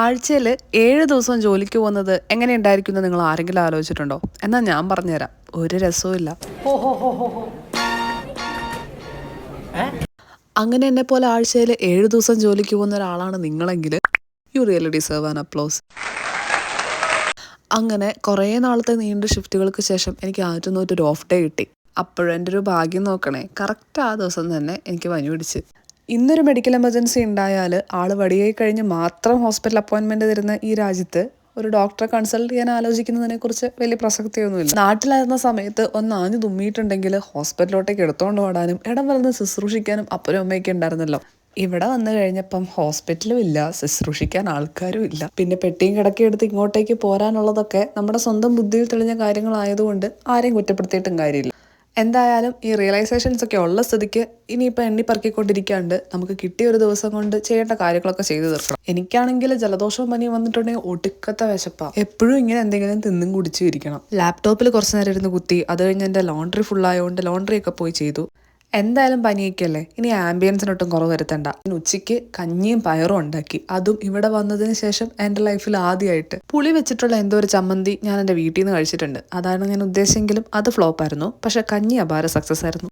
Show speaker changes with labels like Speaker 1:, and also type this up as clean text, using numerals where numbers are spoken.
Speaker 1: ആഴ്ചയിൽ 7 ദിവസം ജോലിക്ക് പോകുന്നത് എങ്ങനെയുണ്ടായിരിക്കും എന്ന് നിങ്ങൾ ആരെങ്കിലും ആലോചിച്ചിട്ടുണ്ടോ? എന്നാൽ ഞാൻ പറഞ്ഞുതരാം, ഒരു രസവുമില്ല. അങ്ങനെ എന്നെ പോലെ ആഴ്ചയിൽ 7 ദിവസം ജോലിക്ക് പോകുന്ന ഒരാളാണ് നിങ്ങളെങ്കിൽ you really deserve an applause. അങ്ങനെ കുറേ നാളത്തെ നീണ്ട ഷിഫ്റ്റുകൾക്ക് ശേഷം എനിക്ക് ആദ്യം ഒരു ഓഫ് ഡേ കിട്ടി. അപ്പോഴും എൻ്റെ ഒരു ഭാഗ്യം നോക്കണേ, കറക്റ്റ് ആ ദിവസം തന്നെ എനിക്ക് പനി പിടിച്ച്. ഇന്നൊരു മെഡിക്കൽ എമർജൻസി ഉണ്ടായാൽ ആൾ വടിയായി കഴിഞ്ഞ് മാത്രം ഹോസ്പിറ്റൽ അപ്പോയിൻമെൻറ്റ് തരുന്ന ഈ രാജ്യത്ത് ഒരു ഡോക്ടറെ കൺസൾട്ട് ചെയ്യാൻ ആലോചിക്കുന്നതിനെക്കുറിച്ച് വലിയ പ്രസക്തിയൊന്നുമില്ല. നാട്ടിലായിരുന്ന സമയത്ത് ഒന്ന് ആഞ്ഞു തുമ്മിയിട്ടുണ്ടെങ്കിൽ ഹോസ്പിറ്റലിലോട്ടേക്ക് എടുത്തുകൊണ്ട് ഓടാനും ഇടം വന്ന് ശുശ്രൂഷിക്കാനും അപ്പനും അമ്മയൊക്കെ ഉണ്ടായിരുന്നല്ലോ. ഇവിടെ വന്നു കഴിഞ്ഞപ്പം ഹോസ്പിറ്റലും ഇല്ല, ശുശ്രൂഷിക്കാൻ ആൾക്കാരും ഇല്ല. പിന്നെ പെട്ടിയും കിടക്കയും എടുത്ത് ഇങ്ങോട്ടേക്ക് പോരാനുള്ളതൊക്കെ നമ്മുടെ സ്വന്തം ബുദ്ധിയിൽ തെളിഞ്ഞ കാര്യങ്ങളായതുകൊണ്ട് ആരെയും കുറ്റപ്പെടുത്തിയിട്ടും കാര്യമില്ല. എന്തായാലും ഈ റിയലൈസേഷൻസ് ഒക്കെ ഉള്ള സ്ഥിതിക്ക് ഇനിയിപ്പോൾ എണ്ണിപ്പറക്കിക്കൊണ്ടിരിക്കാണ്ട് നമുക്ക് കിട്ടിയ ഒരു ദിവസം കൊണ്ട് ചെയ്യേണ്ട കാര്യങ്ങളൊക്കെ ചെയ്തു തീർക്കണം. എനിക്കാണെങ്കിൽ ജലദോഷവും പനിയും വന്നിട്ടുണ്ടെങ്കിൽ ഒടുക്കത്തെ വിശപ്പാ. എപ്പോഴും ഇങ്ങനെ എന്തെങ്കിലും തിന്നും കുടിച്ചും ഇരിക്കണം. ലാപ്ടോപ്പിൽ കുറച്ച് നേരം ഇരുന്ന് കുത്തി, അത് കഴിഞ്ഞ് എൻ്റെ ലോണ്ട്രി ഫുള്ളായതുകൊണ്ട് ലോണ്ട്രി ഒക്കെ പോയി ചെയ്തു. എന്തായാലും പനിയൊക്കെയല്ലേ, ഇനി ആംബിയൻസിനൊട്ടും കുറവ് വരുത്തണ്ട. ഉച്ചയ്ക്ക് കഞ്ഞിയും പയറും ഉണ്ടാക്കി, അതും ഇവിടെ വന്നതിന് ശേഷം എൻ്റെ ലൈഫിൽ ആദ്യമായിട്ട് പുളി വെച്ചിട്ടുള്ള എന്തോ ഒരു ചമ്മന്തി ഞാൻ എൻ്റെ വീട്ടിൽ നിന്ന് കഴിച്ചിട്ടുണ്ട്. അതാണ് ഞാൻ ഉദ്ദേശിച്ചെങ്കിലും അത് ഫ്ലോപ്പ് ആയിരുന്നു. പക്ഷെ കഞ്ഞി അപാര സക്സസ് ആയിരുന്നു.